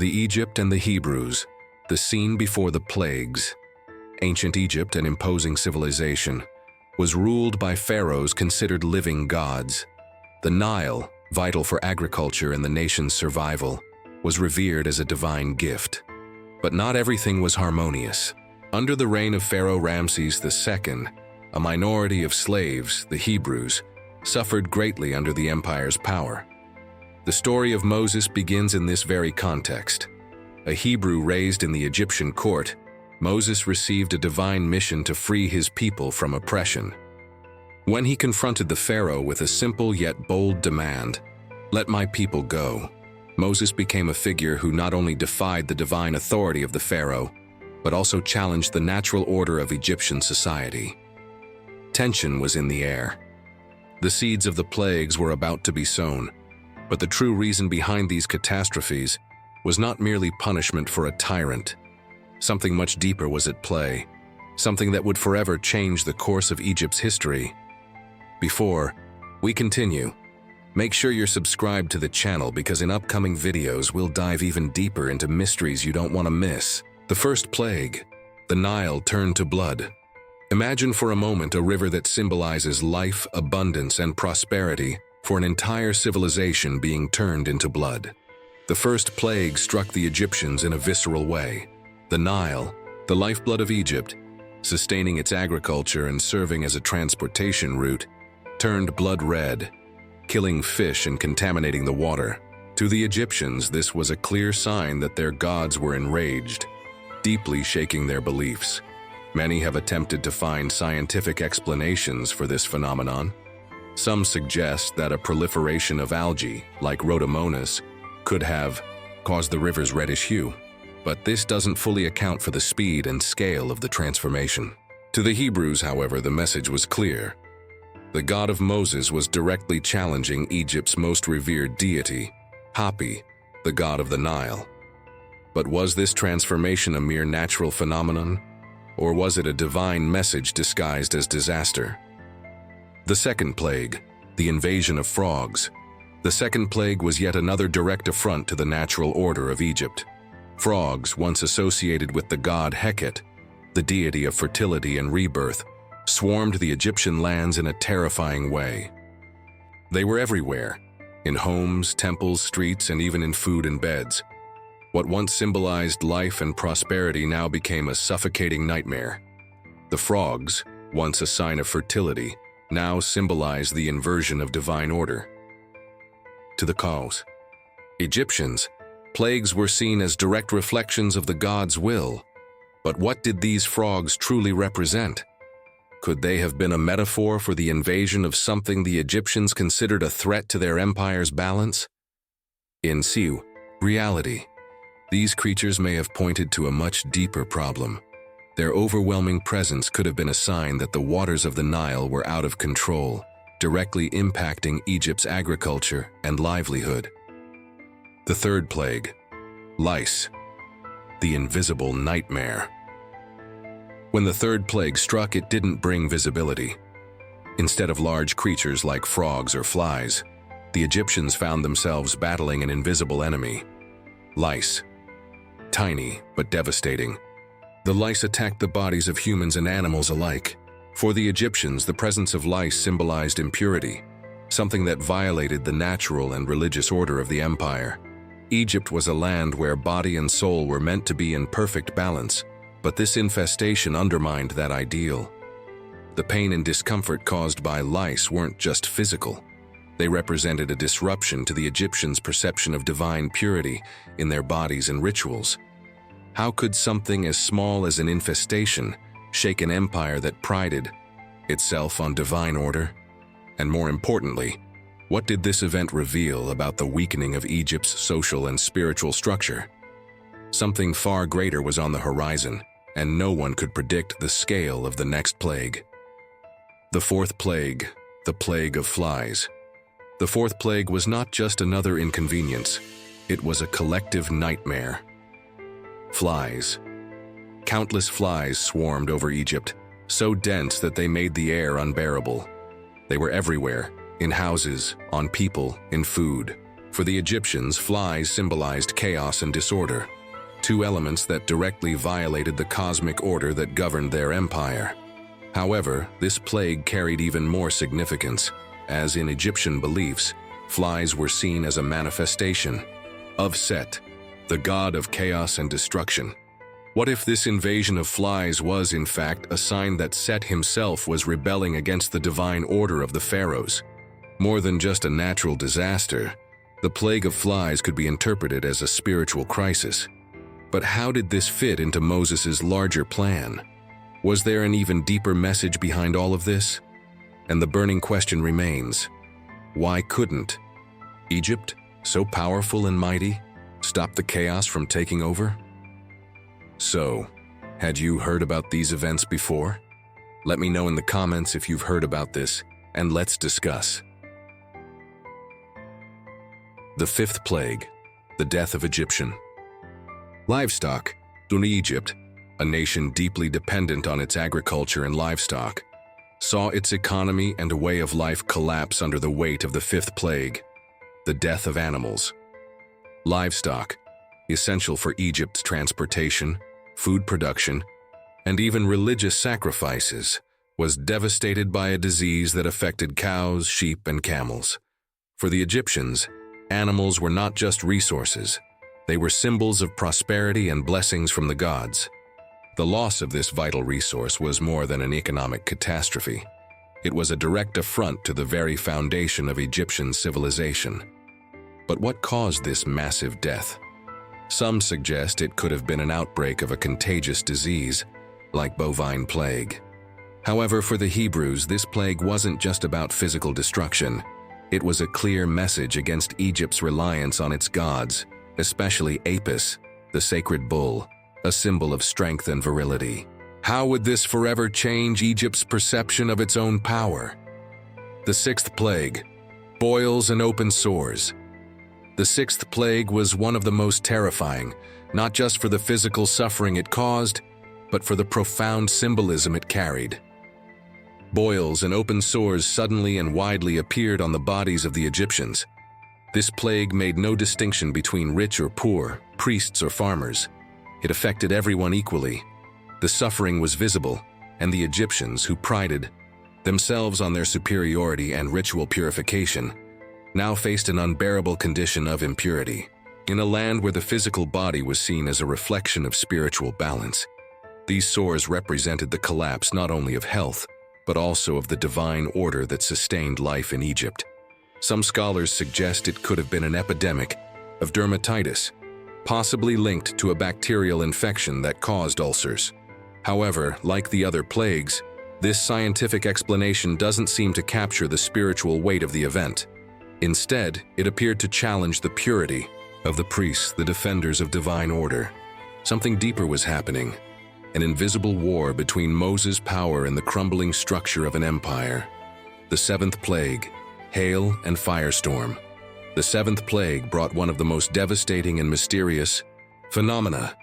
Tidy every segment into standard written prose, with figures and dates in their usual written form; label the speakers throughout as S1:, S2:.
S1: The Egypt and the Hebrews, the scene before the plagues. Ancient Egypt, an imposing civilization, was ruled by pharaohs considered living gods. The Nile, vital for agriculture and the nation's survival, was revered as a divine gift. But not everything was harmonious. Under the reign of Pharaoh Ramses II, a minority of slaves, the Hebrews, suffered greatly under the empire's power. The story of Moses begins in this very context. A Hebrew raised in the Egyptian court, Moses received a divine mission to free his people from oppression. When he confronted the Pharaoh with a simple yet bold demand, "Let my people go," Moses became a figure who not only defied the divine authority of the Pharaoh, but also challenged the natural order of Egyptian society. Tension was in the air. The seeds of the plagues were about to be sown, but the true reason behind these catastrophes was not merely punishment for a tyrant. Something much deeper was at play, something that would forever change the course of Egypt's history. Before we continue, make sure you're subscribed to the channel because in upcoming videos we'll dive even deeper into mysteries you don't want to miss. The first plague, the Nile turned to blood. Imagine for a moment a river that symbolizes life, abundance, and prosperity for an entire civilization being turned into blood. The first plague struck the Egyptians in a visceral way. The Nile, the lifeblood of Egypt, sustaining its agriculture and serving as a transportation route, turned blood red, killing fish and contaminating the water. To the Egyptians, this was a clear sign that their gods were enraged, deeply shaking their beliefs. Many have attempted to find scientific explanations for this phenomenon. Some suggest that a proliferation of algae, like Rhodomonas, could have caused the river's reddish hue. But this doesn't fully account for the speed and scale of the transformation. To the Hebrews, however, the message was clear. The God of Moses was directly challenging Egypt's most revered deity, Hapi, the god of the Nile. But was this transformation a mere natural phenomenon, or was it a divine message disguised as disaster? The second plague, the invasion of frogs. The second plague was yet another direct affront to the natural order of Egypt. Frogs, once associated with the god Heket, the deity of fertility and rebirth, swarmed the Egyptian lands in a terrifying way. They were everywhere, in homes, temples, streets, and even in food and beds. What once symbolized life and prosperity now became a suffocating nightmare. The frogs, once a sign of fertility, now symbolized the inversion of divine order. To the cause. Egyptians, plagues were seen as direct reflections of the god's will. But what did these frogs truly represent? Could they have been a metaphor for the invasion of something the Egyptians considered a threat to their empire's balance? In situ, reality, these creatures may have pointed to a much deeper problem. Their overwhelming presence could have been a sign that the waters of the Nile were out of control, directly impacting Egypt's agriculture and livelihood. The third plague, lice, the invisible nightmare. When the third plague struck, it didn't bring visibility. Instead of large creatures like frogs or flies, the Egyptians found themselves battling an invisible enemy, lice. Tiny but devastating, the lice attacked the bodies of humans and animals alike. For the Egyptians, the presence of lice symbolized impurity, something that violated the natural and religious order of the empire. Egypt was a land where body and soul were meant to be in perfect balance, but this infestation undermined that ideal. The pain and discomfort caused by lice weren't just physical. They represented a disruption to the Egyptians' perception of divine purity in their bodies and rituals. How could something as small as an infestation shake an empire that prided itself on divine order? And more importantly, what did this event reveal about the weakening of Egypt's social and spiritual structure? Something far greater was on the horizon, and no one could predict the scale of the next plague. The fourth plague, the plague of flies. The fourth plague was not just another inconvenience, it was a collective nightmare. Flies. Countless flies swarmed over Egypt, so dense that they made the air unbearable. They were everywhere, in houses, on people, in food. For the Egyptians, flies symbolized chaos and disorder, two elements that directly violated the cosmic order that governed their empire. However, this plague carried even more significance, as in Egyptian beliefs, flies were seen as a manifestation of Set, the god of chaos and destruction. What if this invasion of flies was, in fact, a sign that Set himself was rebelling against the divine order of the pharaohs? More than just a natural disaster, the plague of flies could be interpreted as a spiritual crisis. But how did this fit into Moses' larger plan? Was there an even deeper message behind all of this? And the burning question remains, why couldn't Egypt, so powerful and mighty, stop the chaos from taking over? So, had you heard about these events before? Let me know in the comments if you've heard about this, and let's discuss. The fifth plague, the death of Egyptian livestock. During Egypt, a nation deeply dependent on its agriculture and livestock, saw its economy and a way of life collapse under the weight of the fifth plague, the death of animals. Livestock, essential for Egypt's transportation, food production, and even religious sacrifices, was devastated by a disease that affected cows, sheep, and camels. For the Egyptians, animals were not just resources, they were symbols of prosperity and blessings from the gods. The loss of this vital resource was more than an economic catastrophe. It was a direct affront to the very foundation of Egyptian civilization. But what caused this massive death? Some suggest it could have been an outbreak of a contagious disease, like bovine plague. However, for the Hebrews, this plague wasn't just about physical destruction. It was a clear message against Egypt's reliance on its gods, especially Apis, the sacred bull, a symbol of strength and virility. How would this forever change Egypt's perception of its own power? The sixth plague, boils and open sores. The sixth plague was one of the most terrifying, not just for the physical suffering it caused, but for the profound symbolism it carried. Boils and open sores suddenly and widely appeared on the bodies of the Egyptians. This plague made no distinction between rich or poor, priests or farmers. It affected everyone equally. The suffering was visible, and the Egyptians, who prided themselves on their superiority and ritual purification, now faced an unbearable condition of impurity. In a land where the physical body was seen as a reflection of spiritual balance, these sores represented the collapse not only of health, but also of the divine order that sustained life in Egypt. Some scholars suggest it could have been an epidemic of dermatitis, possibly linked to a bacterial infection that caused ulcers. However, like the other plagues, this scientific explanation doesn't seem to capture the spiritual weight of the event. Instead, it appeared to challenge the purity of the priests, the defenders of divine order. Something deeper was happening, an invisible war between Moses' power and the crumbling structure of an empire. The seventh plague, hail and firestorm. The seventh plague brought one of the most devastating and mysterious phenomena,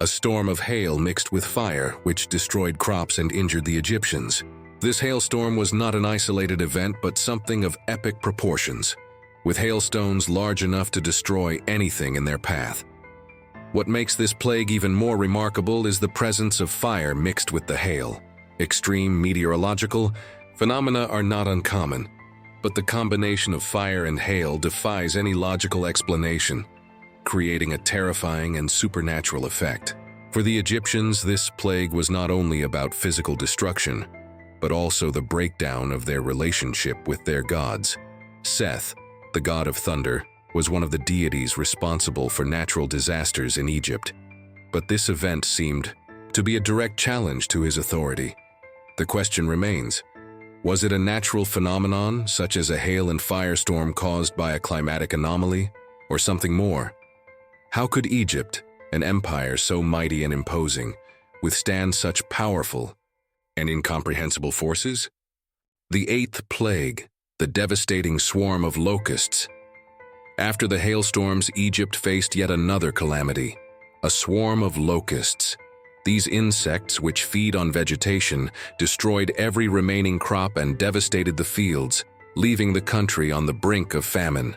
S1: a storm of hail mixed with fire which destroyed crops and injured the Egyptians. This hailstorm was not an isolated event but something of epic proportions, with hailstones large enough to destroy anything in their path. What makes this plague even more remarkable is the presence of fire mixed with the hail. Extreme meteorological phenomena are not uncommon, but the combination of fire and hail defies any logical explanation, creating a terrifying and supernatural effect. For the Egyptians, this plague was not only about physical destruction, but also the breakdown of their relationship with their gods. Seth, the god of thunder, was one of the deities responsible for natural disasters in Egypt. But this event seemed to be a direct challenge to his authority. The question remains, was it a natural phenomenon, such as a hail and firestorm caused by a climatic anomaly, or something more? How could Egypt, an empire so mighty and imposing, withstand such powerful and incomprehensible forces? The eighth plague, the devastating swarm of locusts. After the hailstorms, Egypt faced yet another calamity, a swarm of locusts. These insects, which feed on vegetation, destroyed every remaining crop and devastated the fields, leaving the country on the brink of famine.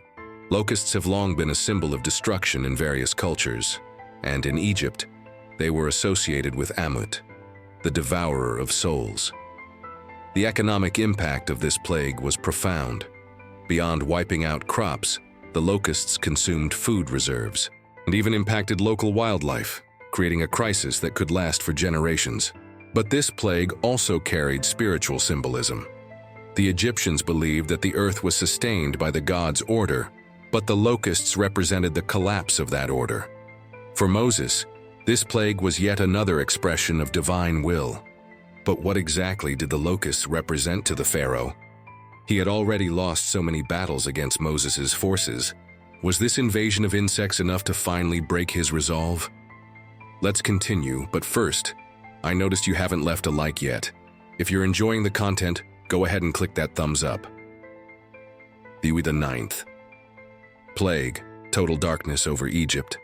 S1: Locusts have long been a symbol of destruction in various cultures, and in Egypt, they were associated with Amut, the devourer of souls. The economic impact of this plague was profound. Beyond wiping out crops, the locusts consumed food reserves and even impacted local wildlife, creating a crisis that could last for generations. But this plague also carried spiritual symbolism. The Egyptians believed that the earth was sustained by the gods' order, but the locusts represented the collapse of that order. For Moses, this plague was yet another expression of divine will. But what exactly did the locusts represent to the Pharaoh? He had already lost so many battles against Moses' forces. Was this invasion of insects enough to finally break his resolve? Let's continue, but first, I noticed you haven't left a like yet. If you're enjoying the content, go ahead and click that thumbs up. The 9th Plague, total darkness over Egypt.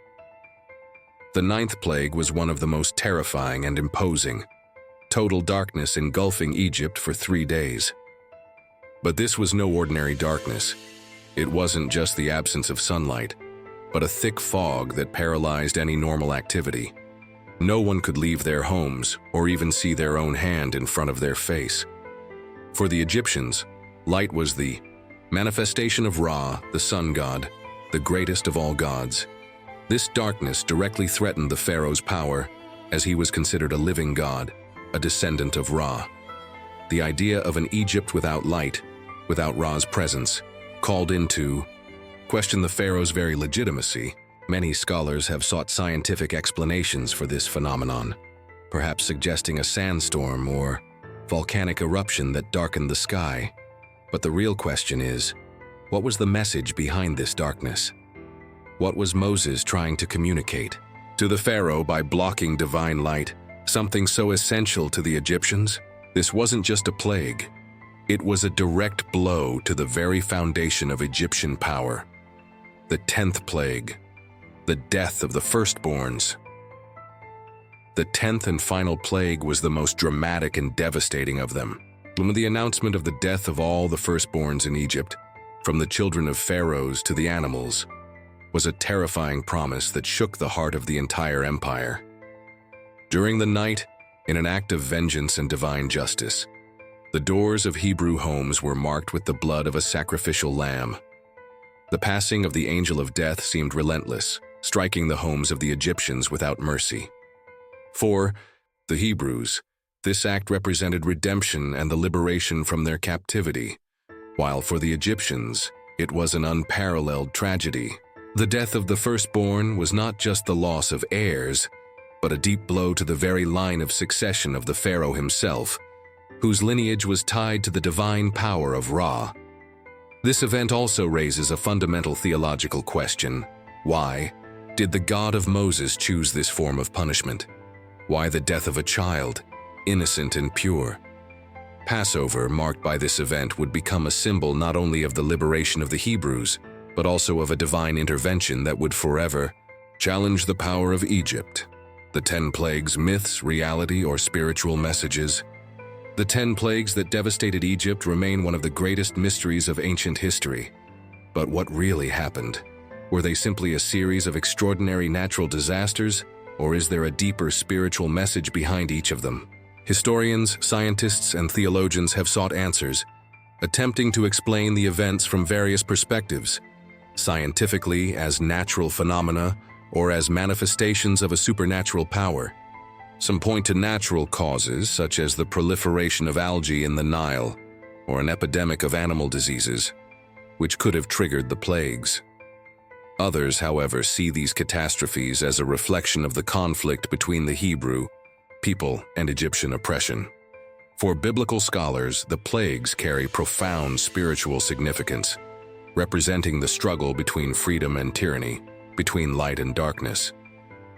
S1: The 9th plague was one of the most terrifying and imposing. Total darkness engulfing Egypt for 3 days. But this was no ordinary darkness. It wasn't just the absence of sunlight, but a thick fog that paralyzed any normal activity. No one could leave their homes or even see their own hand in front of their face. For the Egyptians, light was the manifestation of Ra, the sun god, the greatest of all gods. This darkness directly threatened the pharaoh's power, as he was considered a living god, a descendant of Ra. The idea of an Egypt without light, without Ra's presence, called into question the pharaoh's very legitimacy. Many scholars have sought scientific explanations for this phenomenon, perhaps suggesting a sandstorm or volcanic eruption that darkened the sky. But the real question is, what was the message behind this darkness? What was Moses trying to communicate to the pharaoh by blocking divine light, something so essential to the Egyptians? This wasn't just a plague. It was a direct blow to the very foundation of Egyptian power. The 10th plague, the death of the firstborns. The 10th and final plague was the most dramatic and devastating of them. When the announcement of the death of all the firstborns in Egypt, from the children of pharaohs to the animals, was a terrifying promise that shook the heart of the entire empire. During the night, in an act of vengeance and divine justice, the doors of Hebrew homes were marked with the blood of a sacrificial lamb. The passing of the angel of death seemed relentless, striking the homes of the Egyptians without mercy. For the Hebrews, this act represented redemption and the liberation from their captivity, while for the Egyptians, it was an unparalleled tragedy. The death of the firstborn was not just the loss of heirs, but a deep blow to the very line of succession of the pharaoh himself, whose lineage was tied to the divine power of Ra. This event also raises a fundamental theological question. Why did the God of Moses choose this form of punishment? Why the death of a child, innocent and pure? Passover, marked by this event, would become a symbol not only of the liberation of the Hebrews, but also of a divine intervention that would forever challenge the power of Egypt. The 10 plagues, myths, reality, or spiritual messages. The 10 plagues that devastated Egypt remain one of the greatest mysteries of ancient history. But what really happened? Were they simply a series of extraordinary natural disasters, or is there a deeper spiritual message behind each of them? Historians, scientists, and theologians have sought answers, attempting to explain the events from various perspectives, scientifically as natural phenomena or as manifestations of a supernatural power. Some point to natural causes, such as the proliferation of algae in the Nile or an epidemic of animal diseases, which could have triggered the plagues. Others, however, see these catastrophes as a reflection of the conflict between the Hebrew people and Egyptian oppression. For biblical scholars, the plagues carry profound spiritual significance, representing the struggle between freedom and tyranny, between light and darkness.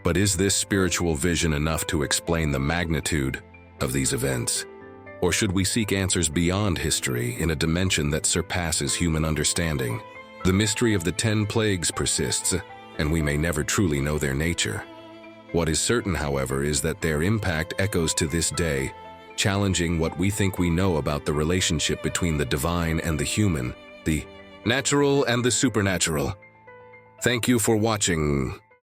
S1: But is this spiritual vision enough to explain the magnitude of these events? Or should we seek answers beyond history in a dimension that surpasses human understanding? The mystery of the 10 plagues persists, and we may never truly know their nature. What is certain, however, is that their impact echoes to this day, challenging what we think we know about the relationship between the divine and the human, the natural and the supernatural. Thank you for watching.